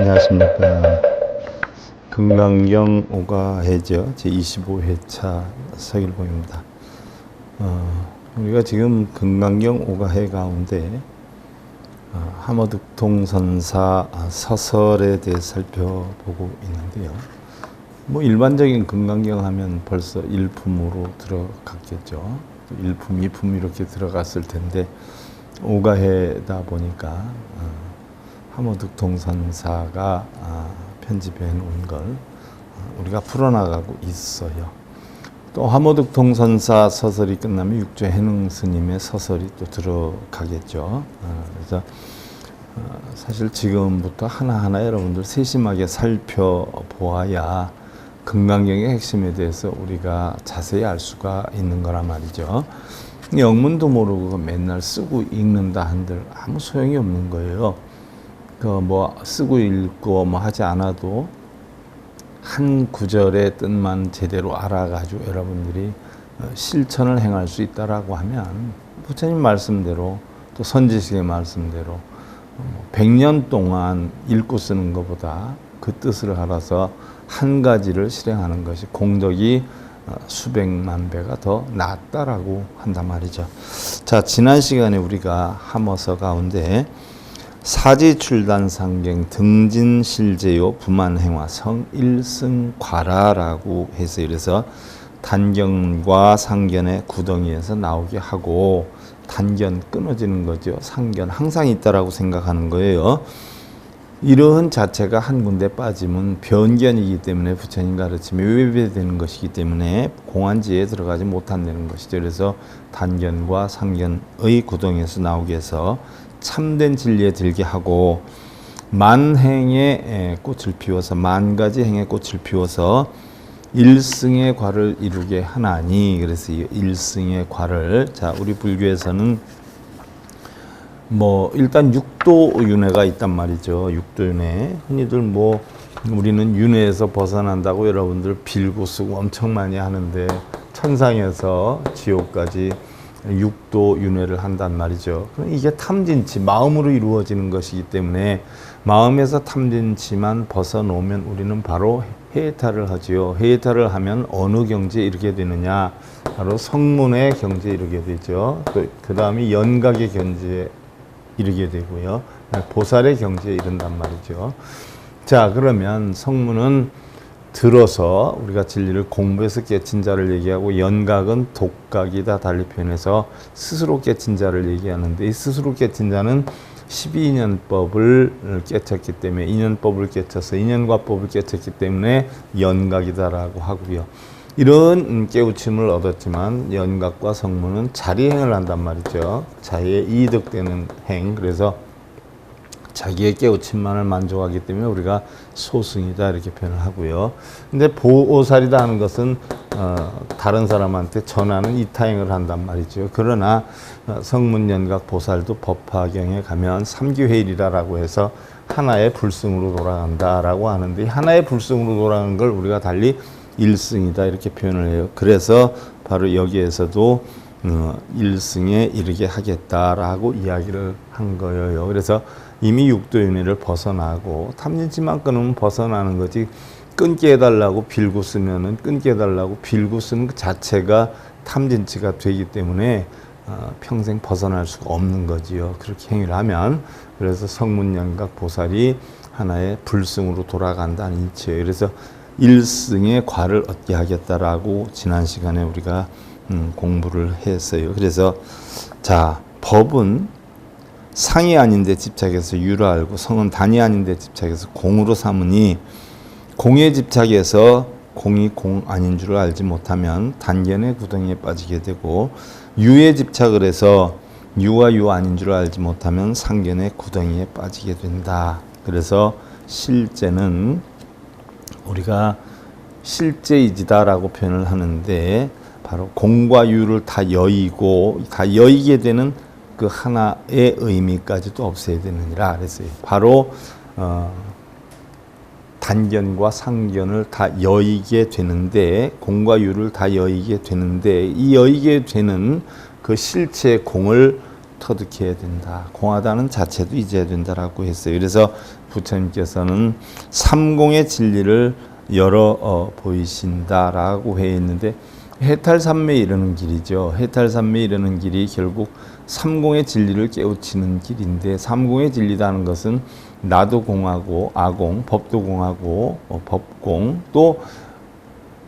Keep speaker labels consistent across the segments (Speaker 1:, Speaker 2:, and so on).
Speaker 1: 안녕하십니까. 금강경 오가해죠. 제25회차 서일봉입니다. 우리가 지금 금강경 오가해 가운데 함어득통선사 서설에 대해 살펴보고 있는데요. 뭐 일반적인 금강경 하면 벌써 일품으로 들어갔겠죠. 일품, 이품 이렇게 들어갔을 텐데 오가해다 보니까 함어득통선사가 편집해 놓은 걸 우리가 풀어나가고 있어요. 또 함어득통선사 서설이 끝나면 육조 해능 스님의 서설이 또 들어가겠죠. 그래서 사실 지금부터 하나하나 여러분들 세심하게 살펴보아야 금강경의 핵심에 대해서 우리가 자세히 알 수가 있는 거란 말이죠. 영문도 모르고 맨날 쓰고 읽는다 한들 아무 소용이 없는 거예요. 뭐 쓰고 읽고 뭐 하지 않아도 한 구절의 뜻만 제대로 알아가지고 여러분들이 실천을 행할 수 있다라고 하면 부처님 말씀대로 또 선지식의 말씀대로 100년 동안 읽고 쓰는 것보다 그 뜻을 알아서 한 가지를 실행하는 것이 공덕이 수백만 배가 더 낫다라고 한단 말이죠. 자, 지난 시간에 우리가 함어서 가운데 사지출단상경 등진실제요 부만행화 성일승과라라고 해서 이래서 단견과 상견의 구덩이에서 나오게 하고, 단견 끊어지는 거죠. 상견 항상 있다라고 생각하는 거예요. 이러한 자체가 한 군데 빠지면 변견이기 때문에 부처님 가르침에 외배되는 것이기 때문에 공안지에 들어가지 못한다는 것이죠. 그래서 단견과 상견의 구덩이에서 나오게 해서 참된 진리에 들게 하고, 만행의 꽃을 피워서 만가지 행의 꽃을 피워서 일승의 과를 이루게 하나니, 그래서 이 일승의 과를, 자, 우리 불교에서는 뭐 일단 육도윤회가 있단 말이죠. 육도윤회. 흔히들 뭐 우리는 윤회에서 벗어난다고 여러분들 빌고 쓰고 엄청 많이 하는데, 천상에서 지옥까지 육도윤회를 한단 말이죠. 이게 탐진치, 마음으로 이루어지는 것이기 때문에 마음에서 탐진치만 벗어놓으면 우리는 바로 해탈을 하지요. 해탈을 하면 어느 경지에 이르게 되느냐, 바로 성문의 경지에 이르게 되죠. 그 다음에 연각의 경지에 이르게 되고요. 보살의 경지에 이른단 말이죠. 자, 그러면 성문은 들어서 우리가 진리를 공부해서 깨친 자를 얘기하고, 연각은 독각이다 달리 표현해서 스스로 깨친 자를 얘기하는데, 이 스스로 깨친 자는 12인연법을 깨쳤기 때문에, 인연법을 깨쳐서 인연과법을 깨쳤기 때문에 연각이다라고 하고요. 이런 깨우침을 얻었지만 연각과 성문은 자리행을 한단 말이죠. 자기의 이득되는 행. 그래서 자기의 깨우침만을 만족하기 때문에 우리가 소승이다 이렇게 표현을 하고요. 근데 보살이다 하는 것은 다른 사람한테 전하는 이타행을 한단 말이죠. 그러나 성문연각 보살도 법화경에 가면 삼기회일이라고 해서 하나의 불승으로 돌아간다라고 하는데, 하나의 불승으로 돌아가는 걸 우리가 달리 일승이다 이렇게 표현을 해요. 그래서 바로 여기에서도 일승에 이르게 하겠다라고 이야기를 한 거예요. 그래서 이미 육도윤회를 벗어나고, 탐진치만 끊으면 벗어나는 거지, 끊게 해달라고 빌고 쓰면은, 끊게 해달라고 빌고 쓰는 그 자체가 탐진치가 되기 때문에 평생 벗어날 수가 없는 거지요. 그렇게 행위를 하면. 그래서 성문연각 보살이 하나의 불승으로 돌아간다는 이치예요. 그래서 일승의 과를 얻게 하겠다라고 지난 시간에 우리가 공부를 했어요. 그래서 자, 법은 상이 아닌데 집착해서 유를 알고, 성은 단이 아닌데 집착해서 공으로 삼으니, 공에 집착해서 공이 공 아닌 줄을 알지 못하면 단견의 구덩이에 빠지게 되고, 유에 집착을 해서 유와 유 아닌 줄을 알지 못하면 상견의 구덩이에 빠지게 된다. 그래서 실제는 우리가 실제이지다라고 표현을 하는데, 바로 공과 유를 다 여의고, 다 여의게 되는 그 하나의 의미까지도 없애야 되느니라 그랬어요. 바로 단견과 상견을 다 여의게 되는데, 공과 유를 다 여의게 되는데, 이 여의게 되는 그 실체의 공을 터득해야 된다. 공하다는 자체도 잊어야 된다라고 했어요. 그래서 부처님께서는 삼공의 진리를 열어 보이신다라고 해 있는데 해탈삼매에 이르는 길이죠. 해탈삼매에 이르는 길이 결국 삼공의 진리를 깨우치는 길인데 삼공의 진리라는 것은 나도 공하고 아공, 법도 공하고 법공, 또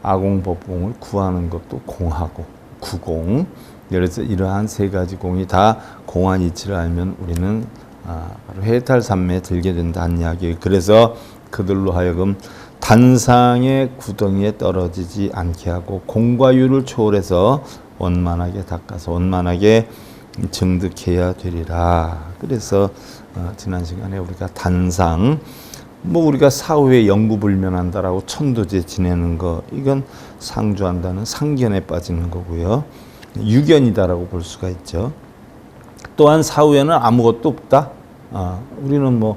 Speaker 1: 아공, 법공을 구하는 것도 공하고 구공. 그래서 이러한 세 가지 공이 다 공한 이치를 알면 우리는 바로 해탈삼매에 들게 된다는 이야기예요. 그래서 그들로 하여금 단상의 구덩이에 떨어지지 않게 하고 공과 유를 초월해서 원만하게 닦아서 원만하게 증득해야 되리라. 그래서 지난 시간에 우리가 단상, 우리가 사후에 영구불면한다라고 천도제 지내는 거, 이건 상주한다는 상견에 빠지는 거고요. 유견이다라고 볼 수가 있죠. 또한 사후에는 아무것도 없다. 우리는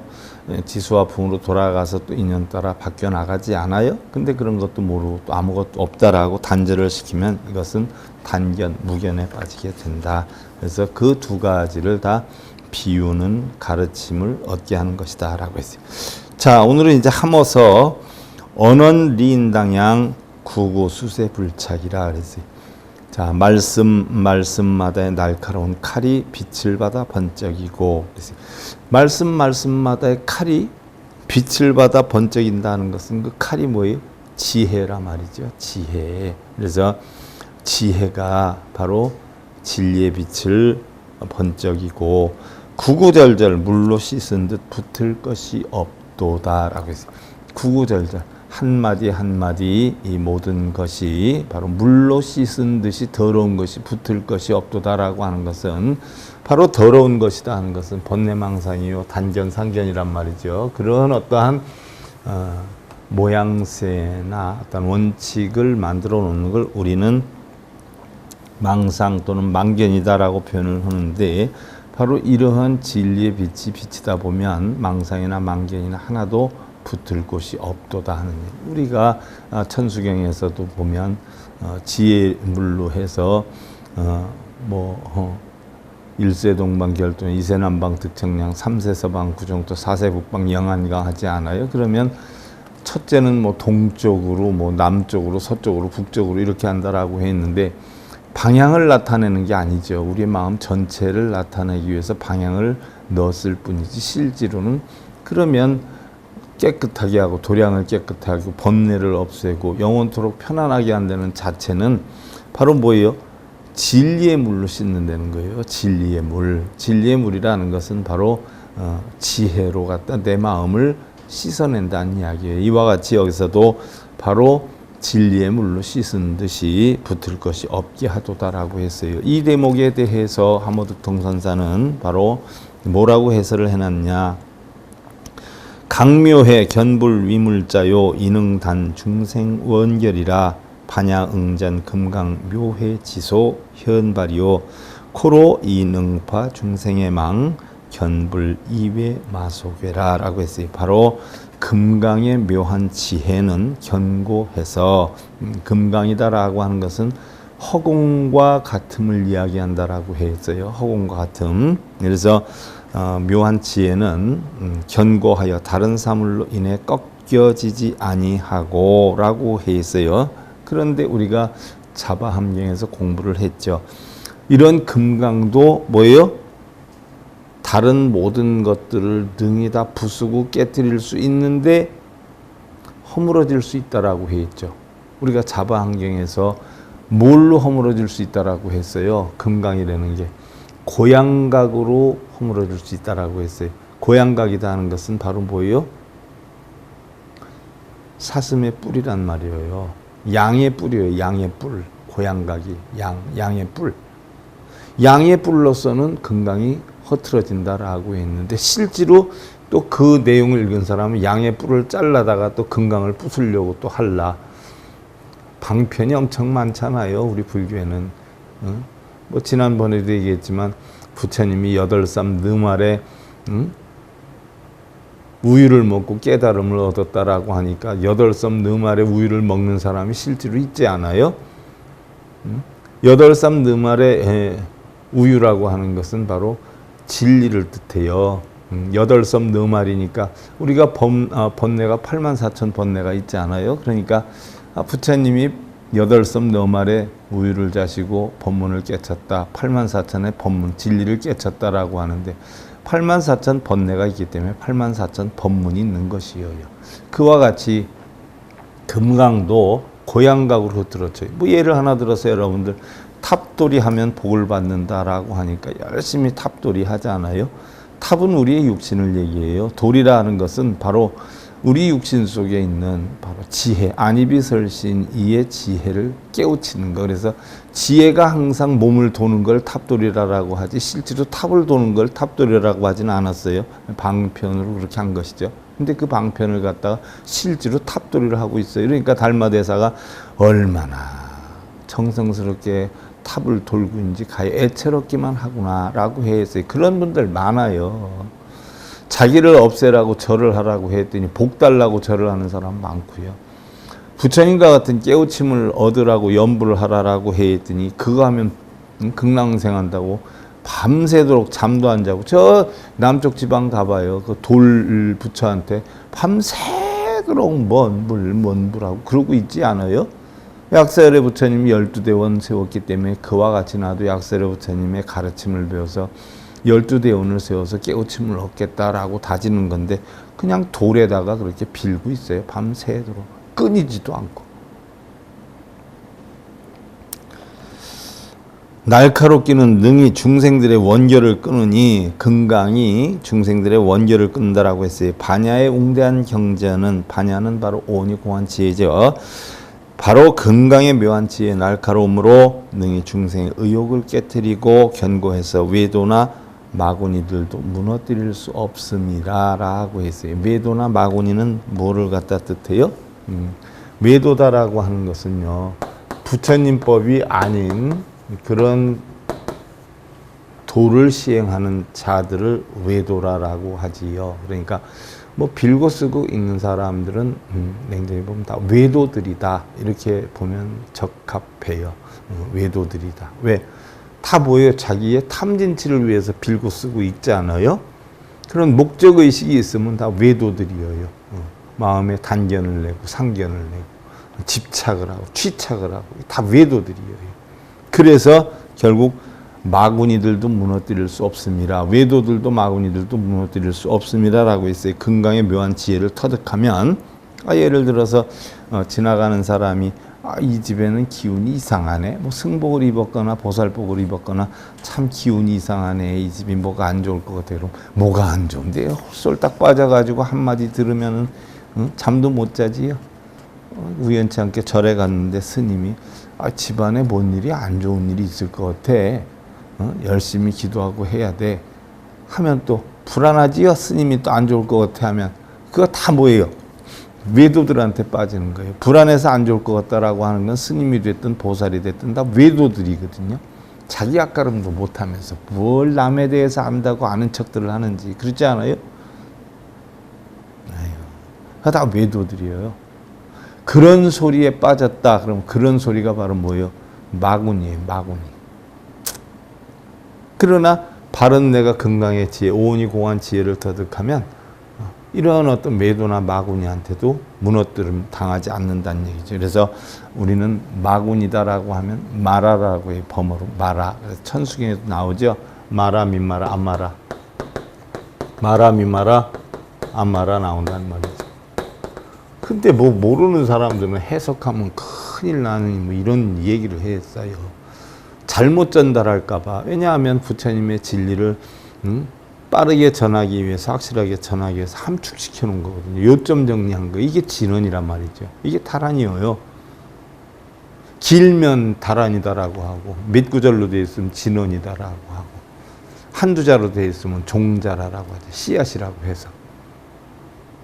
Speaker 1: 지수와 풍으로 돌아가서 또 인연 따라 바뀌어 나가지 않아요? 근데 그런 것도 모르고 또 아무것도 없다라고 단절을 시키면 이것은 단견, 무견에 빠지게 된다. 그래서 그 두 가지를 다 비우는 가르침을 얻게 하는 것이다 라고 했어요. 자, 오늘은 이제 함어서 언원 리인당양 구고수세 불착이라 그랬어요. 자, 말씀마다의 날카로운 칼이 빛을 받아 번쩍이고, 말씀마다의 칼이 빛을 받아 번쩍인다는 것은 그 칼이 뭐예요? 지혜라 말이죠. 지혜. 그래서 지혜가 바로 진리의 빛을 번쩍이고 구구절절 물로 씻은 듯 붙을 것이 없도다라고 했어요. 구구절절 한마디 한마디 이 모든 것이 바로 물로 씻은 듯이 더러운 것이 붙을 것이 없도다라고 하는 것은 바로 더러운 것이다 하는 것은 번뇌망상이요 단견상견이란 말이죠. 그런 어떠한 모양새나 어떤 원칙을 만들어 놓는 걸 우리는 망상 또는 망견이다라고 표현을 하는데 바로 이러한 진리의 빛이다 보면 망상이나 망견이나 하나도 붙을 곳이 없도다 하는 일. 우리가 천수경에서도 보면 지혜물로 해서 일세동방 결동, 이세남방 득청량, 삼세서방 구정토, 사세북방 영안강 하지 않아요? 그러면 첫째는 동쪽으로 남쪽으로 서쪽으로 북쪽으로 이렇게 한다라고 했는데 방향을 나타내는 게 아니죠. 우리의 마음 전체를 나타내기 위해서 방향을 넣었을 뿐이지 실제로는 그러면 깨끗하게 하고 도량을 깨끗하게 하고 번뇌를 없애고 영원토록 편안하게 한다는 자체는 바로 뭐예요? 진리의 물로 씻는다는 거예요. 진리의 물. 진리의 물이라는 것은 바로 지혜로 갖다 내 마음을 씻어낸다는 이야기예요. 이와 같이 여기서도 바로 진리의 물로 씻은 듯이 붙을 것이 없게 하도다라고 했어요. 이 대목에 대해서 하모득통선사는 바로 뭐라고 해설을 해놨냐. 강묘해 견불 위물자요 인응단 중생원결이라 반야응전 금강 묘해 지소 현발이요 코로 인응파 중생의 망 견불 이외 마소괴라 라고 했어요. 바로 금강의 묘한 지혜는 견고해서 금강이다라고 하는 것은 허공과 같음을 이야기한다라고 했어요. 허공과 같음. 그래서 묘한 지혜는 견고하여 다른 사물로 인해 꺾여지지 아니하고 라고 해 있어요. 그런데 우리가 자바함경에서 공부를 했죠. 이런 금강도 뭐예요? 다른 모든 것들을 능히 다 부수고 깨뜨릴 수 있는데 허물어질 수 있다라고 해 있죠. 우리가 자바함경에서 뭘로 허물어질 수 있다라고 했어요? 금강이라는 게 고양각으로 허물어질 수 있다라고 했어요. 고양각이다 하는 것은 바로 뭐예요? 사슴의 뿔이란 말이에요. 양의 뿔이에요. 양의 뿔. 고양각이 양의 뿔. 양의 뿔로서는 금강이 허틀어진다라고 했는데 실제로 또 그 내용을 읽은 사람은 양의 뿔을 잘라다가 또 금강을 부수려고 또 할라. 방편이 엄청 많잖아요. 우리 불교에는. 지난번에도 얘기했지만 부처님이 8살 느말에 우유를 먹고 깨달음을 얻었다라고 하니까 8살 느말에 우유를 먹는 사람이 실제로 있지 않아요? 8살 느말에 우유라고 하는 것은 바로 진리를 뜻해요. 8섬 4마리니까 우리가 번뇌가 84,000 번뇌가 있지 않아요? 그러니까 부처님이 8섬 4마리의 우유를 자시고 법문을 깨쳤다. 84,000의 법문, 진리를 깨쳤다라고 하는데 84,000 번뇌가 있기 때문에 84,000 법문이 있는 것이에요. 그와 같이 금강도 고양각으로 들었죠. 뭐 예를 하나 들어서 여러분들 탑돌이 하면 복을 받는다라고 하니까 열심히 탑돌이 하지 않아요? 탑은 우리의 육신을 얘기해요. 돌이라는 것은 바로 우리 육신 속에 있는 바로 지혜, 안이비설신 이의 지혜를 깨우치는 거. 그래서 지혜가 항상 몸을 도는 걸 탑돌이라고 하지 실제로 탑을 도는 걸 탑돌이라고 하지는 않았어요. 방편으로 그렇게 한 것이죠. 근데 그 방편을 갖다가 실제로 탑돌이를 하고 있어요. 그러니까 달마대사가 얼마나 정성스럽게 탑을 돌고 있는지 가히 애처롭기만 하구나라고 했어요. 그런 분들 많아요. 자기를 없애라고 절을 하라고 했더니 복 달라고 절을 하는 사람 많고요. 부처님과 같은 깨우침을 얻으라고 연부를 하라고 했더니 그거 하면 극락생한다고 밤새도록 잠도 안 자고 저 남쪽 지방 가봐요. 그 돌 부처한테 밤새도록 뭔 불하고 그러고 있지 않아요? 약사열의 부처님이 12대원 세웠기 때문에 그와 같이 나도 약사열의 부처님의 가르침을 배워서 12대원을 세워서 깨우침을 얻겠다라고 다지는 건데 그냥 돌에다가 그렇게 빌고 있어요. 밤새도록 끊이지도 않고. 날카롭기는 능히 중생들의 원결을 끊으니 금강이 중생들의 원결을 끊는다라고 했어요. 반야의 웅대한 경전은 반야는 바로 오온이 공한 지혜죠. 바로 금강의 묘한 지혜의 날카로움으로 능히 중생의 의욕을 깨뜨리고 견고해서 외도나 마구니들도 무너뜨릴 수 없습니다 라고 했어요. 외도나 마구니는 뭐를 갖다 뜻해요? 외도다라고 하는 것은요, 부처님법이 아닌 그런 도를 시행하는 자들을 외도라라고 하지요. 그러니까 뭐 빌고 쓰고 읽는 사람들은 냉정히 보면 다 외도들이다 이렇게 보면 적합해요. 외도들이다. 왜? 다 뭐예요? 자기의 탐진치를 위해서 빌고 쓰고 읽지 않아요? 그런 목적의식이 있으면 다 외도들이에요. 마음에 단견을 내고 상견을 내고 집착을 하고 취착을 하고 다 외도들이에요. 그래서 결국 마구니들도 무너뜨릴 수 없습니다. 외도들도 마구니들도 무너뜨릴 수 없습니다 라고 했어요. 금강의 묘한 지혜를 터득하면 예를 들어서 지나가는 사람이 이 집에는 기운이 이상하네. 뭐 승복을 입었거나 보살복을 입었거나 참 기운이 이상하네. 이 집이 뭐가 안 좋을 것 같아. 그럼 뭐가 안 좋은데 홀딱 빠져가지고 한마디 들으면은 잠도 못 자지요. 우연치 않게 절에 갔는데 스님이 집안에 뭔 일이 안 좋은 일이 있을 것 같아. 열심히 기도하고 해야 돼. 하면 또 불안하지요. 스님이 또 안 좋을 것 같아 하면 그거 다 뭐예요? 외도들한테 빠지는 거예요. 불안해서 안 좋을 것 같다라고 하는 건 스님이 됐든 보살이 됐든 다 외도들이거든요. 자기 앞가름도 못하면서 뭘 남에 대해서 안다고 아는 척들을 하는지 그렇지 않아요? 아유, 다 외도들이에요. 그런 소리에 빠졌다. 그럼 그런 소리가 바로 뭐예요? 마구니예요. 마구니. 그러나 바른 내가 금강의 지혜, 오온이 공한 지혜를 터득하면 이러한 어떤 매도나 마구니한테도 무너뜨림 당하지 않는다는 얘기죠. 그래서 우리는 마구니다라고 하면 마라라고 해요. 범어로 마라. 그래서 천수경에도 나오죠. 마라 민마라 안마라. 마라 민마라 안마라 나온다는 말이죠. 근데 뭐 모르는 사람들은 해석하면 큰일 나는 뭐 이런 얘기를 했어요. 잘못 전달할까봐. 왜냐하면 부처님의 진리를 빠르게 전하기 위해서, 확실하게 전하기 위해서 함축시켜 놓은 거거든요. 요점 정리한 거. 이게 진언이란 말이죠. 이게 다란이에요. 길면 다란이다라고 하고, 몇 구절로 되어 있으면 진언이다라고 하고, 한두 자로 되어 있으면 종자라고 하죠. 씨앗이라고 해서.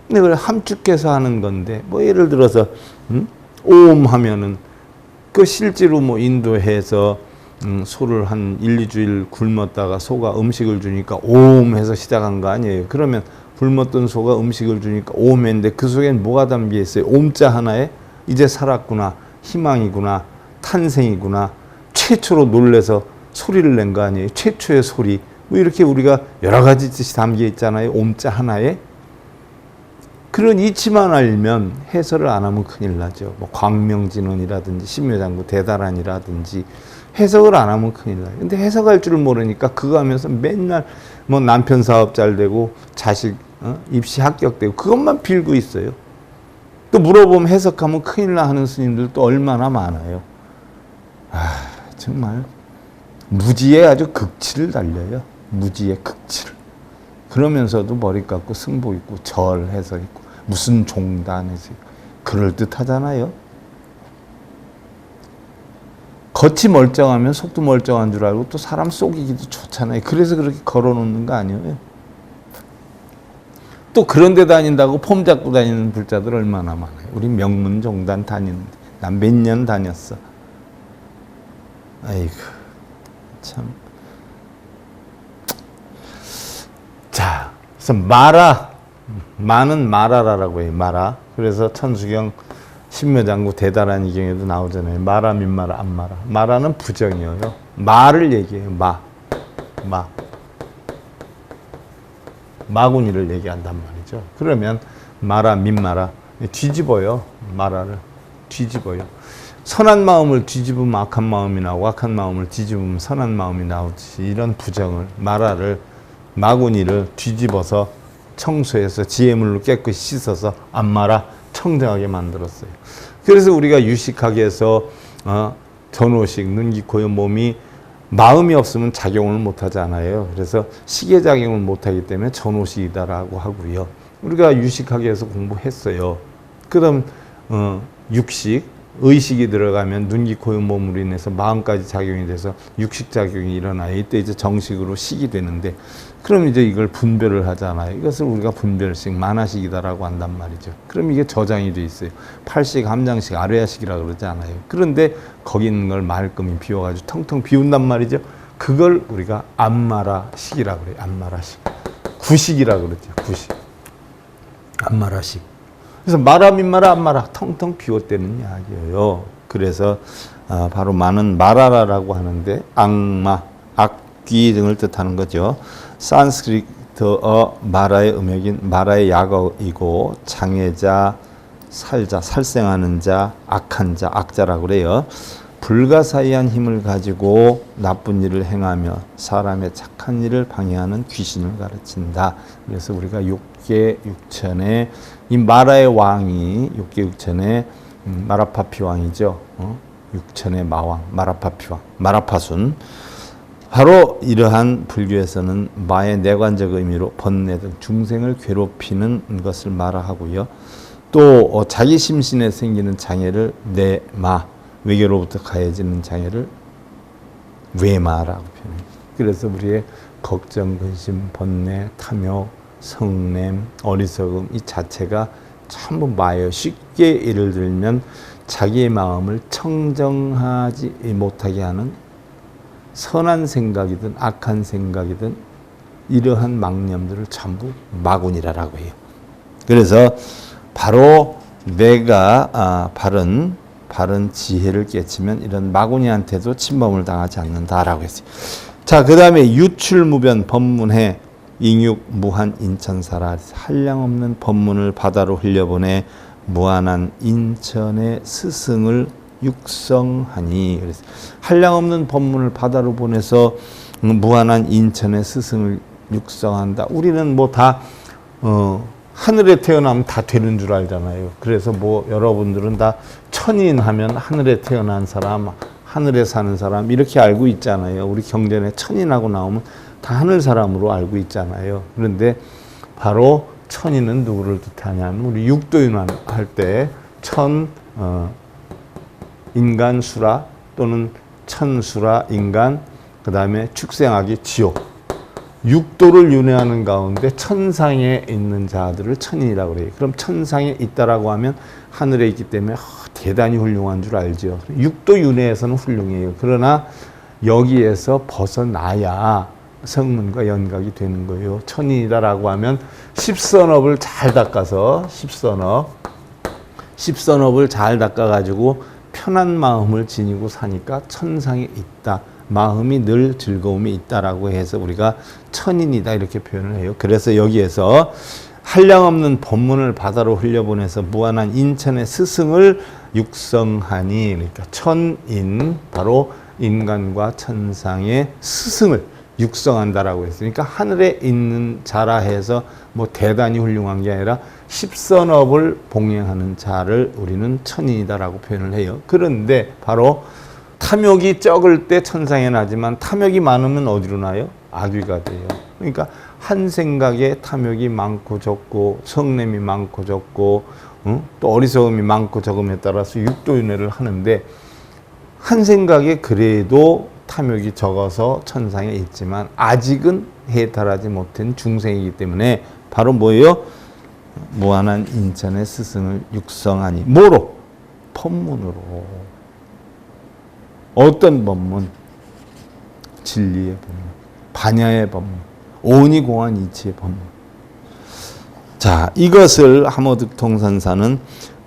Speaker 1: 근데 그걸 함축해서 하는 건데, 뭐 예를 들어서, 오음 하면은, 그 실제로 뭐 인도해서, 소를 한 1, 2주일 굶었다가 소가 음식을 주니까 오음 해서 시작한 거 아니에요. 그러면 굶었던 소가 음식을 주니까 오음 했는데 그 속엔 뭐가 담겨 있어요? 옴자 하나에 이제 살았구나, 희망이구나, 탄생이구나, 최초로 놀래서 소리를 낸 거 아니에요. 최초의 소리. 뭐 이렇게 우리가 여러 가지 뜻이 담겨 있잖아요. 옴자 하나에. 그런 이치만 알면 해설을 안 하면 큰일 나죠. 뭐 광명진원이라든지 신묘장구 대다란이라든지 해석을 안 하면 큰일 나요. 근데 해석할 줄 모르니까 그거 하면서 맨날 뭐 남편 사업 잘 되고 자식 입시 합격되고 그것만 빌고 있어요. 또 물어보면 해석하면 큰일 나 하는 스님들도 얼마나 많아요. 정말 무지에 아주 극치를 달려요. 무지의 극치를. 그러면서도 머리 깎고 승복 있고 절해서 있고 무슨 종단에서 그럴듯하잖아요. 겉이 멀쩡하면 속도 멀쩡한 줄 알고 또 사람 속이기도 좋잖아요. 그래서 그렇게 걸어놓는 거 아니에요. 또 그런 데 다닌다고 폼 잡고 다니는 불자들 얼마나 많아요. 우리 명문종단 다니는데 난 몇 년 다녔어. 아이고 참. 자, 그래서 마는 마라라라고 해요. 마라. 그래서 천수경 신묘장구 대다란 이경에도 나오잖아요. 마라 민마라 안마라. 마라는 부정이에요. 마를 얘기해요. 마구니를 얘기한단 말이죠. 그러면 마라 민마라 뒤집어요. 마라를 뒤집어요. 선한 마음을 뒤집으면 악한 마음이 나오고 악한 마음을 뒤집으면 선한 마음이 나오듯이 이런 부정을 마구니를 뒤집어서 청소해서 지혜물로 깨끗이 씻어서 안마라 청정하게 만들었어요. 그래서 우리가 유식하게 해서 전오식, 눈, 귀, 코, 몸이 마음이 없으면 작용을 못하잖아요. 그래서 시계작용을 못하기 때문에 전오식이다라고 하고요. 우리가 유식하게 해서 공부했어요. 그럼 육식, 의식이 들어가면 눈, 귀, 코, 몸으로 인해서 마음까지 작용이 돼서 육식작용이 일어나요. 이때 이제 정식으로 식이 되는데 그럼 이제 이걸 분별을 하잖아요. 이것을 우리가 분별식, 만화식이다라고 한단 말이죠. 그럼 이게 저장이 돼 있어요. 팔식, 함장식, 아뢰야식이라고 그러지 않아요. 그런데 거기 있는 걸 말끔히 비워가지고 텅텅 비운단 말이죠. 그걸 우리가 안마라식이라고 그래요. 안마라식. 구식이라고 그러죠. 구식. 안마라식. 그래서 마라 민마라 안마라 텅텅 비웠다는 이야기예요. 그래서 바로 마는 마라라라고 하는데 악마, 악귀 등을 뜻하는 거죠. 산스크리트어 마라의 음역인 마라의 약어이고 장애자, 살자, 살생하는 자, 악한 자, 악자라고 그래요. 불가사의한 힘을 가지고 나쁜 일을 행하며 사람의 착한 일을 방해하는 귀신을 가르친다. 그래서 우리가 육계 육천에 이 마라의 왕이 육계 육천에 마라파피 왕이죠. 육천의 마왕 마라파피 왕 마라파순. 바로 이러한 불교에서는 마의 내관적 의미로 번뇌 등 중생을 괴롭히는 것을 말하고요. 또 자기 심신에 생기는 장애를 내마, 외교로부터 가해지는 장애를 외마라고 표현해요. 그래서 우리의 걱정, 근심, 번뇌, 탐욕, 성냄, 어리석음 이 자체가 전부 마예요. 쉽게 예를 들면 자기의 마음을 청정하지 못하게 하는 선한 생각이든 악한 생각이든 이러한 망념들을 전부 마군이라고 해요. 그래서 바로 내가 바른 지혜를 깨치면 이런 마구니한테도 침범을 당하지 않는다라고 했어요. 자, 그 다음에 유출무변 법문해 잉육 무한 인천사라. 한량없는 법문을 바다로 흘려보내 무한한 인천의 스승을 육성하니. 그래서 한량없는 법문을 바다로 보내서 무한한 인천의 스승을 육성한다. 우리는 뭐 다 하늘에 태어나면 다 되는 줄 알잖아요. 그래서 뭐 여러분들은 다 천인 하면 하늘에 태어난 사람, 하늘에 사는 사람 이렇게 알고 있잖아요. 우리 경전에 천인하고 나오면 다 하늘 사람으로 알고 있잖아요. 그런데 바로 천인은 누구를 뜻하냐면 우리 육도윤환 할 때 인간 수라 또는 천수라 인간, 그 다음에 축생하기 지옥. 육도를 윤회하는 가운데 천상에 있는 자들을 천인이라고 그래요. 그럼 천상에 있다라고 하면 하늘에 있기 때문에 대단히 훌륭한 줄 알죠. 육도 윤회에서는 훌륭해요. 그러나 여기에서 벗어나야 성문과 연각이 되는 거예요. 천인이다라고 하면 십선업을 잘 닦아서 십선업을 잘 닦아가지고 편한 마음을 지니고 사니까 천상에 있다. 마음이 늘 즐거움이 있다라고 해서 우리가 천인이다 이렇게 표현을 해요. 그래서 여기에서 한량없는 법문을 바다로 흘려보내서 무한한 인천의 스승을 육성하니, 그러니까 천인, 바로 인간과 천상의 스승을 육성한다라고 했으니까 하늘에 있는 자라 해서 뭐 대단히 훌륭한 게 아니라 십선업을 봉행하는 자를 우리는 천인이다라고 표현을 해요. 그런데 바로 탐욕이 적을 때 천상에 나지만 탐욕이 많으면 어디로 나요? 악귀가 돼요. 그러니까 한 생각에 탐욕이 많고 적고 성냄이 많고 적고 또 어리석음이 많고 적음에 따라서 육도윤회를 하는데, 한 생각에 그래도 탐욕이 적어서 천상에 있지만 아직은 해탈하지 못한 중생이기 때문에 바로 뭐예요? 무한한 인천의 스승을 육성하니. 뭐로? 법문으로. 어떤 법문? 진리의 법문, 반야의 법문, 오니 공한 이치의 법문. 자, 이것을 함어득통선사는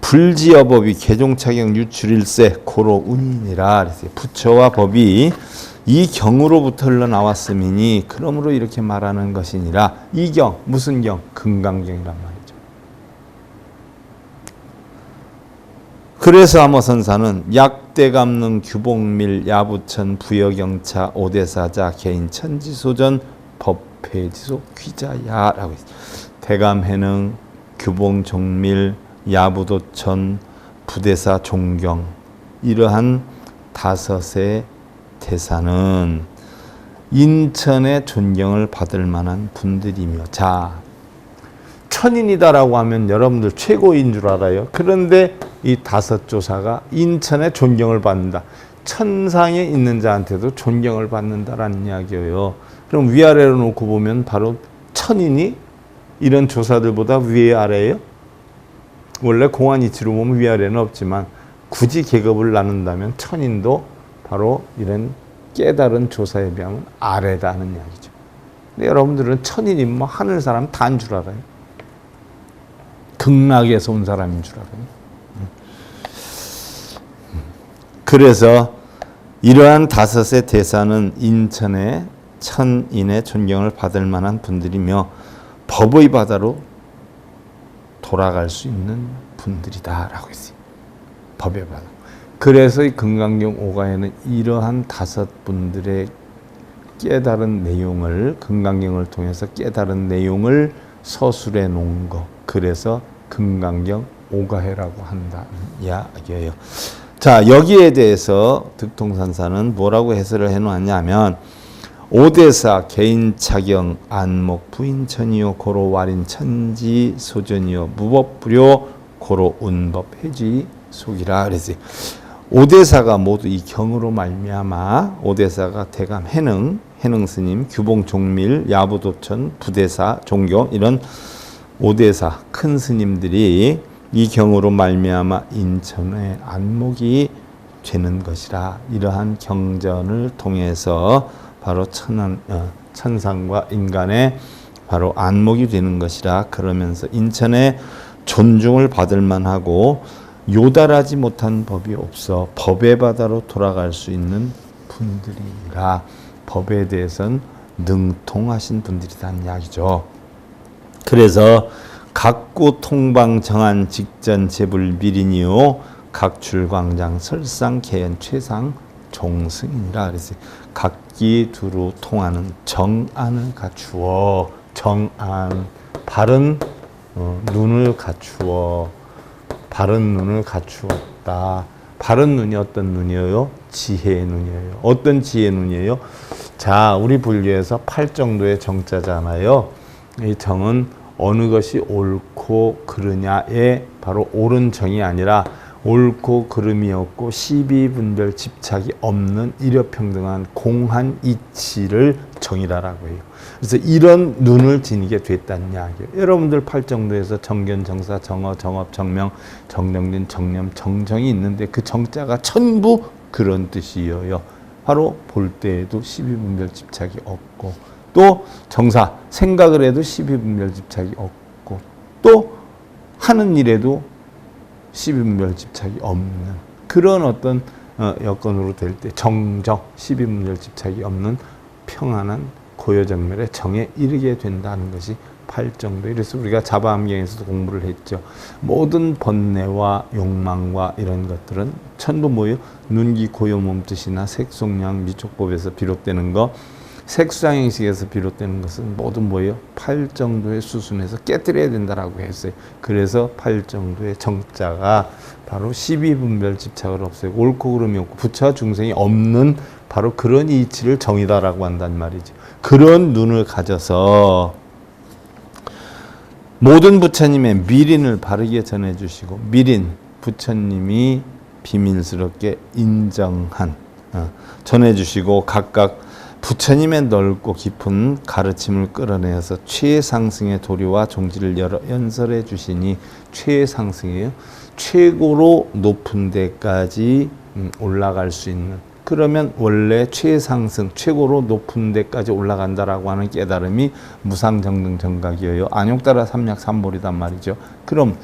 Speaker 1: 불지어법이 개종차경 유출일세 고로 운이니라 그랬어요. 부처와 법이 이 경으로부터 흘러나왔음이니 그러므로 이렇게 말하는 것이니라. 이 경, 무슨 경? 금강경이란 말이죠. 그래서 함어선사는 약대감능 규봉밀 야부천 부여경차 오대사자 개인 천지소전 법회지소 귀자야라고 했어요. 대감해능 규봉종밀 야부도천 부대사 종경, 이러한 다섯의 대사는 인천의 존경을 받을 만한 분들이며, 자, 천인이다라고 하면 여러분들 최고인 줄 알아요. 그런데 이 다섯 조사가 인천의 존경을 받는다. 천상에 있는 자한테도 존경을 받는다라는 이야기예요. 그럼 위아래로 놓고 보면 바로 천인이 이런 조사들보다 위에 아래예요? 원래 공안이치로 보면 위아래는 없지만 굳이 계급을 나눈다면 천인도 바로 이런 깨달은 조사에 비하면 아래다는 이야기죠. 근데 여러분들은 천인이면 뭐 하늘 사람 다인 줄 알아요. 극락에서 온 사람인 줄 알아요. 그래서 이러한 다섯의 대사는 인천의 천인의 존경을 받을 만한 분들이며 법의 바다로 돌아갈 수 있는 분들이다라고 했어요. 법의 바다. 그래서 이 금강경 5가에는 이러한 다섯 분들의 깨달은 내용을, 금강경을 통해서 깨달은 내용을 서술해 놓은 거. 그래서 금강경 5가해라고 한다는 이야기예요. 자, 여기에 대해서 득통산사는 뭐라고 해설을 해놓았냐면, 오대사 개인차경 안목 부인천이요 고로 와린 천지 소전이요 무법불요 고로 운법 해지 속이라 그랬어요. 오대사가 모두 이 경으로 말미암아, 오대사가 대감 해능 스님, 규봉 종밀, 야부도천, 부대사, 종교, 이런 오대사 큰 스님들이 이 경으로 말미암아 인천의 안목이 되는 것이라. 이러한 경전을 통해서 바로 천상과 인간의 바로 안목이 되는 것이라. 그러면서 인천의 존중을 받을 만하고 요달하지 못한 법이 없어 법의 바다로 돌아갈 수 있는 분들이라. 법에 대해서는 능통하신 분들이라는 이야기죠. 그래서 각구 통방 정한 직전 제불 미리니요 각출광장 설상 개연 최상 종승이니라 그랬어요. 각기 두루 통하는 정안을 갖추어, 정안, 바른 눈을 갖추어, 바른 눈을 갖추었다. 바른 눈이 어떤 눈이에요? 지혜의 눈이에요. 어떤 지혜의 눈이에요? 자, 우리 불교에서 8정도의 정자잖아요. 이 정은 어느 것이 옳고 그르냐에 바로 옳은 정이 아니라 옳고 그름이 없고 시비분별 집착이 없는 일여평등한 공한 이치를 정이라고 해요. 그래서 이런 눈을 지니게 됐다는 이야기예요. 여러분들 8정도에서 정견, 정사, 정어, 정업, 정명, 정정진, 정념, 정정이 있는데 그 정자가 전부 그런 뜻이에요. 바로 볼 때에도 시비분별 집착이 없고, 또 정사, 생각을 해도 시비분별 집착이 없고, 또 하는 일에도 시비분별 집착이 없는 그런 어떤 여건으로 될 때 정정, 시비문절 집착이 없는 평안한 고요정멸의 정에 이르게 된다는 것이 팔정도. 그래서 우리가 자바암경에서도 공부를 했죠. 모든 번뇌와 욕망과 이런 것들은 전부 뭐예요? 눈기 고요 몸뜻이나 색속량 미촉법에서 비롯되는 거, 색수상행식에서 비롯되는 것은 모두 뭐예요? 팔정도의 수순에서 깨뜨려야 된다라고 했어요. 그래서 팔정도의 정자가 바로 시비분별 집착을 없애고 옳고 그름이 없고 부처와 중생이 없는 바로 그런 이치를 정이다라고 한단 말이죠. 그런 눈을 가져서 모든 부처님의 미린을 바르게 전해주시고, 미린 부처님이 비밀스럽게 인정한 전해주시고, 각각 부처님의 넓고 깊은 가르침을 끌어내어서 최상승의 도리와 종지를 여러 연설해 주시니, 최상승이에요. 최고로 높은 데까지 올라갈 수 있는, 그러면 원래 최상승, 최고로 높은 데까지 올라간다라고 하는 깨달음이 무상정등정각이에요. 안욕따라 삼약삼볼이단 말이죠. 그럼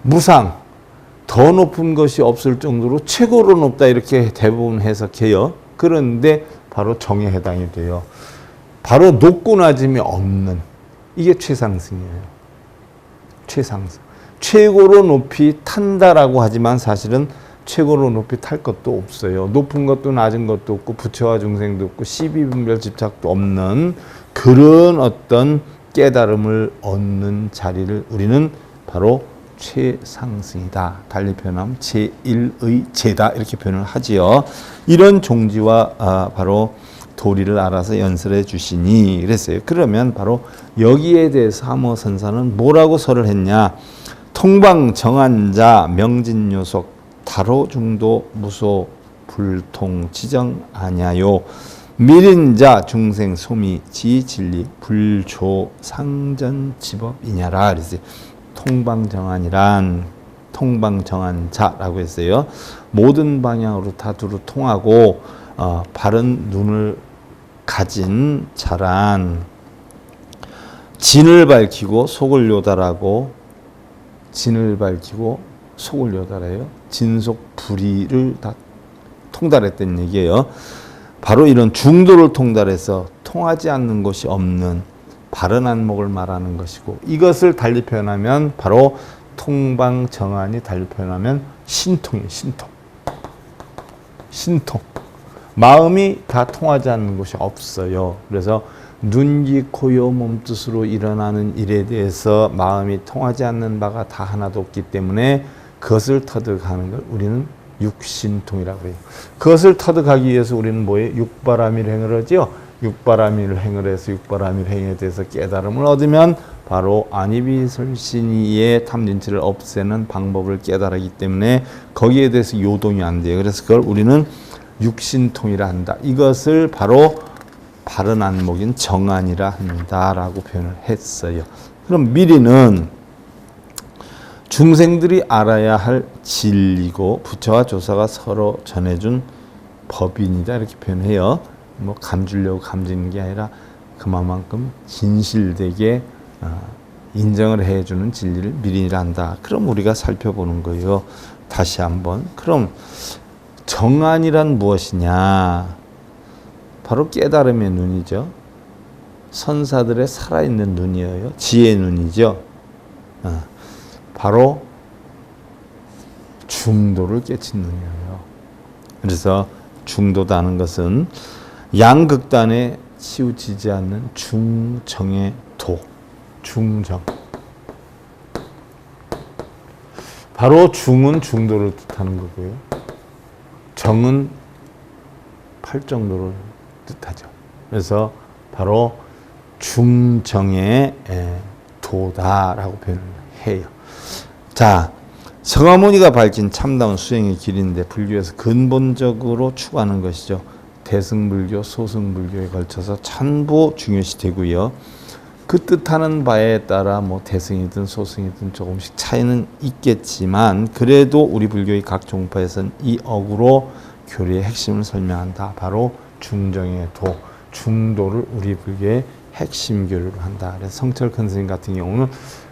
Speaker 1: 무상, 더 높은 것이 없을 정도로 최고로 높다 이렇게 대부분 해석해요. 그런데 바로 정에 해당이 돼요. 바로 높고 낮음이 없는, 이게 최상승이에요. 최상승. 최고로 높이 탄다라고 하지만 사실은 최고로 높이 탈 것도 없어요. 높은 것도 낮은 것도 없고 부처와 중생도 없고 시비분별 집착도 없는 그런 어떤 깨달음을 얻는 자리를 우리는 바로 최상승이다. 달리 표현하면 제1의 제다 이렇게 표현을 하지요. 이런 종지와 바로 도리를 알아서 연설해 주시니 그랬어요. 그러면 바로 여기에 대해서 함어선사는 뭐라고 설을 했냐. 통방정한자 명진요속 다로중도 무소 불통 지정 아냐요. 미린자 중생 소미 지진리 불조 상전 지법이냐라 그랬어요. 통방정한이란 통방정한자라고 했어요. 모든 방향으로 다 두루 통하고 바른 눈을 가진 자란, 진을 밝히고 속을 요달하고, 진을 밝히고 속을 요달해요. 진속 불의를 다 통달했다는 얘기예요. 바로 이런 중도를 통달해서 통하지 않는 것이 없는 바른 안목을 말하는 것이고, 이것을 달리 표현하면 바로 통방정한이 달리 표현하면 신통이에요. 신통. 신통. 마음이 다 통하지 않는 것이 없어요. 그래서 눈기 코요 몸뜻으로 일어나는 일에 대해서 마음이 통하지 않는 바가 다 하나도 없기 때문에 그것을 터득하는 걸 우리는 육신통이라고 해요. 그것을 터득하기 위해서 우리는 뭐예요? 육바라밀 행을 하죠. 육바라밀 행을 해서 육바라밀 행에 대해서 깨달음을 얻으면 바로 안이비설신이의 탐진치를 없애는 방법을 깨달았기 때문에 거기에 대해서 요동이 안 돼요. 그래서 그걸 우리는 육신통이라 한다. 이것을 바로 바른 안목인 정안이라 한다라고 표현을 했어요. 그럼 미리는 중생들이 알아야 할 진리고 부처와 조사가 서로 전해준 법인이다 이렇게 표현해요. 뭐 감주려고 감지는 게 아니라 그만큼 진실되게 인정을 해주는 진리를 미리라 한다. 그럼 우리가 살펴보는 거예요. 다시 한번. 그럼 정안이란 무엇이냐? 바로 깨달음의 눈이죠. 선사들의 살아있는 눈이에요. 지혜의 눈이죠. 바로 중도를 깨친 눈이에요. 그래서 중도다는 것은 양극단에 치우치지 않는 중정의 도, 중정. 바로 중은 중도를 뜻하는 거고요. 정은 팔정도를 뜻하죠. 그래서 바로 중정의 도다라고 표현을 해요. 자, 서가모니가 밝힌 참다운 수행의 길인데 불교에서 근본적으로 추구하는 것이죠. 대승불교, 소승불교에 걸쳐서 전부 중요시 되고요. 그 뜻하는 바에 따라 뭐 대승이든 소승이든 조금씩 차이는 있겠지만 그래도 우리 불교의 각 종파에서는 이 어구로 교리의 핵심을 설명한다. 바로 중정의 도, 중도를 우리 불교의 핵심 교류로 한다. 그래서 성철 큰 스님 같은 경우는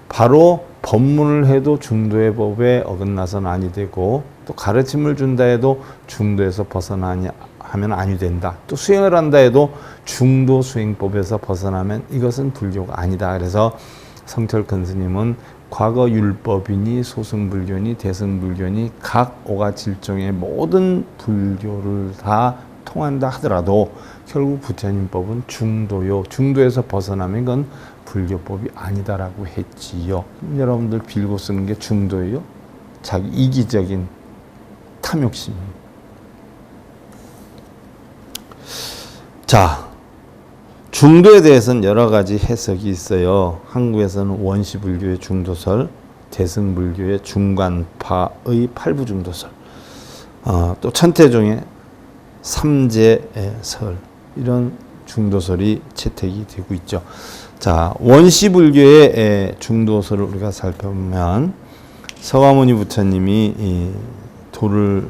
Speaker 1: 바로 법문을 해도 중도의 법에 어긋나서는 아니 되고 또 가르침을 준다 해도 중도에서 벗어나냐 하면 아니 된다. 또 수행을 한다 해도 중도 수행법에서 벗어나면 이것은 불교가 아니다. 그래서 성철 큰 스님은 과거 율법이니 소승불교니 대승불교니 각 오가칠종의 모든 불교를 다 통한다 하더라도 결국 부처님 법은 중도요. 중도에서 벗어나면 이건 불교법이 아니다라고 했지요. 여러분들 빌고 쓰는 게 중도예요? 자기 이기적인 탐욕심이에요. 자, 중도에 대해서는 여러 가지 해석이 있어요. 한국에서는 원시불교의 중도설, 대승불교의 중간파의 팔부중도설, 또 천태종의 삼재설, 이런 중도설이 채택이 되고 있죠. 자, 원시불교의 중도설을 우리가 살펴보면 서가모니 부처님이 이 돌을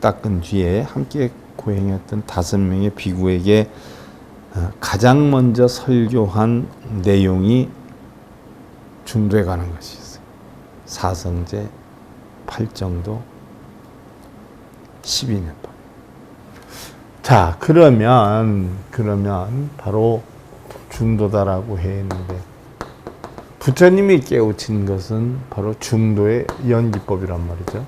Speaker 1: 닦은 뒤에 함께 고행했던 5명의 비구에게 가장 먼저 설교한 내용이 중도에 관한 것이 있어요. 사성제, 팔정도, 12년법. 자, 그러면 바로 중도다라고 했는데 부처님이 깨우친 것은 바로 중도의 연기법이란 말이죠.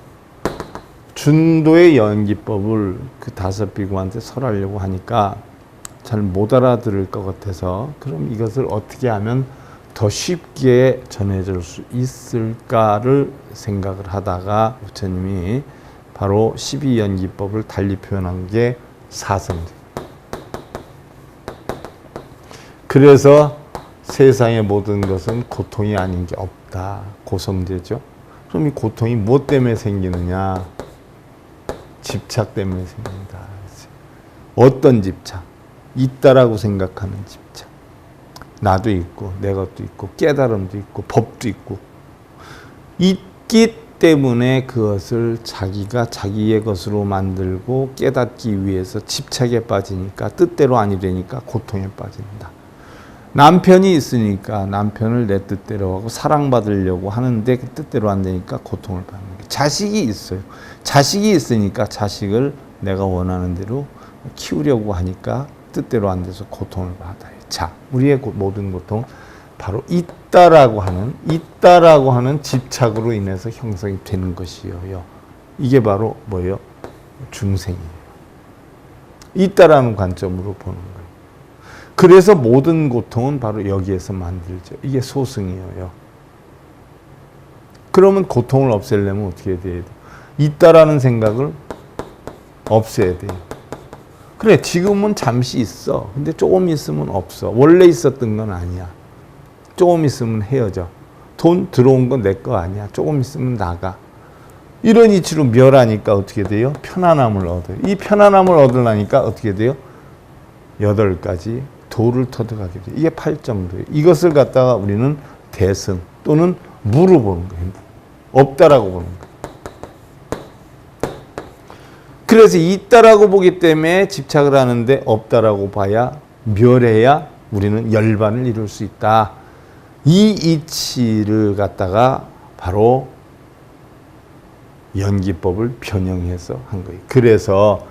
Speaker 1: 중도의 연기법을 그 5비구한테 설하려고 하니까 잘 못 알아들을 것 같아서 그럼 이것을 어떻게 하면 더 쉽게 전해줄 수 있을까를 생각을 하다가 부처님이 바로 12연기법을 달리 표현한 게 사성제. 그래서 세상의 모든 것은 고통이 아닌 게 없다. 고성제죠. 그럼 이 고통이 무엇 때문에 생기느냐? 집착 때문에 생긴다. 어떤 집착? 있다라고 생각하는 집착. 나도 있고 내 것도 있고 깨달음도 있고 법도 있고 있기 때문에 그것을 자기가 자기의 것으로 만들고 깨닫기 위해서 집착에 빠지니까 뜻대로 아니 되니까 고통에 빠진다. 남편이 있으니까 남편을 내 뜻대로 하고 사랑받으려고 하는데 그 뜻대로 안 되니까 고통을 받는 거예요. 자식이 있어요. 자식이 있으니까 자식을 내가 원하는 대로 키우려고 하니까 뜻대로 안 돼서 고통을 받아요. 자, 우리의 모든 고통 바로 있다라고 하는 집착으로 인해서 형성이 되는 것이에요. 이게 바로 뭐예요? 중생이에요. 있다라는 관점으로 보는 거예요. 그래서 모든 고통은 바로 여기에서 만들죠. 이게 소승이에요. 그러면 고통을 없애려면 어떻게 해야 돼요? 있다라는 생각을 없애야 돼요. 그래, 지금은 잠시 있어. 근데 조금 있으면 없어. 원래 있었던 건 아니야. 조금 있으면 헤어져. 돈 들어온 건 내 거 아니야. 조금 있으면 나가. 이런 이치로 멸하니까 어떻게 돼요? 편안함을 얻어요. 이 편안함을 얻으려니까 어떻게 돼요? 8가지 도를 터득하게 돼요. 이게 8정도예요. 이것을 갖다가 우리는 대승 또는 무로 보는 거예요. 없다라고 보는 거예요. 그래서 있다라고 보기 때문에 집착을 하는데 없다라고 봐야 멸해야 우리는 열반을 이룰 수 있다. 이 이치를 갖다가 바로 연기법을 변형해서 한 거예요. 그래서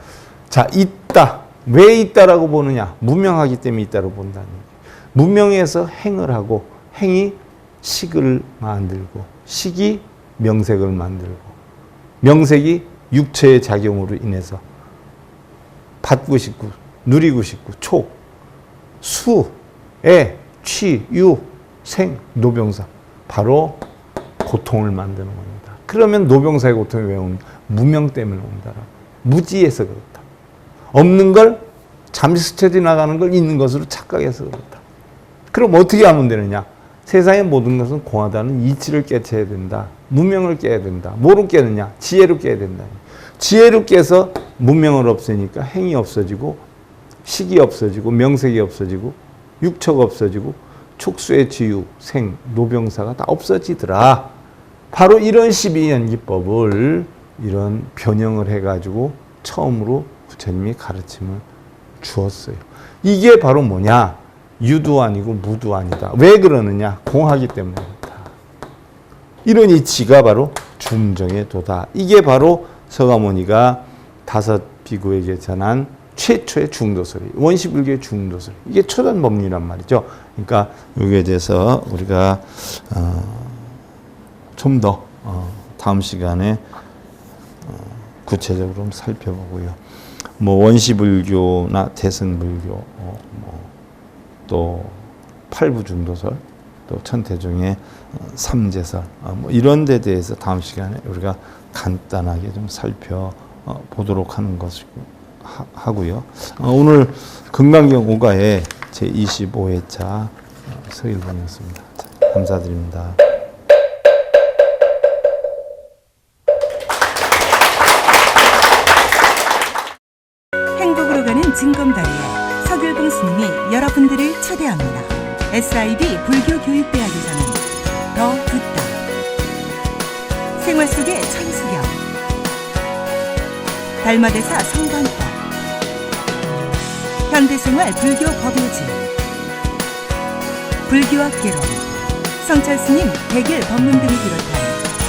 Speaker 1: 자, 있다. 왜 있다라고 보느냐? 무명하기 때문에 있다라고 본다는 거예요. 무명해서 행을 하고 행이 식을 만들고 식이 명색을 만들고 명색이 육체의 작용으로 인해서 받고 싶고 누리고 싶고 촉, 수, 애, 취, 유, 생, 노병사 바로 고통을 만드는 겁니다. 그러면 노병사의 고통이 왜 오는가? 무명 때문에 온다라고. 무지해서 그렇다. 없는 걸 잠시 스쳐 지나가는 걸 있는 것으로 착각해서 그렇다. 그럼 어떻게 하면 되느냐? 세상의 모든 것은 공하다는 이치를 깨쳐야 된다. 무명을 깨야 된다. 뭐로 깨느냐? 지혜로 깨야 된다. 지혜로 깨서 무명을 없애니까 행이 없어지고 식이 없어지고 명색이 없어지고 육처가 없어지고 촉수의 지유, 생, 노병사가 다 없어지더라. 바로 이런 12연기법을 이런 변형을 해가지고 처음으로 부처님이 가르침을 주었어요. 이게 바로 뭐냐? 유도 아니고 무도 아니다. 왜 그러느냐? 공하기 때문에 그렇다. 이런 이치가 바로 중정의 도다. 이게 바로 서가모니가 5 비구에게 전한 최초의 중도설, 원시불교의 중도설. 이게 초단 법리란 말이죠. 그러니까 여기에 대해서 우리가 좀 더 다음 시간에 구체적으로 좀 살펴보고요. 뭐 원시불교나 대승불교, 또 팔부중도설, 또 천태종의 삼재설, 뭐 이런 데 대해서 다음 시간에 우리가 간단하게 좀 살펴보도록 하는 것이고 하고요. 오늘 금강경 5가의 제25회차 서일봉이었습니다. 감사드립니다.
Speaker 2: 행복으로 가는 징검다리에 서길봉 스님이 여러분들을 초대합니다. SIB 불교교육대학에서는 더 듣다, 생활 속의 천수경, 달마대사 성관법, 현대생활 불교 법요지, 불교학 개론, 성찰스님 백일 법문 등을 비롯한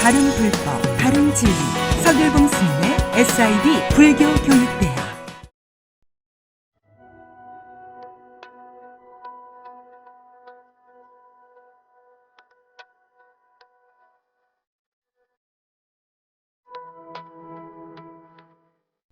Speaker 2: 다른 불법, 다른 진리, 서길봉 스님의 SIB 불교교육대학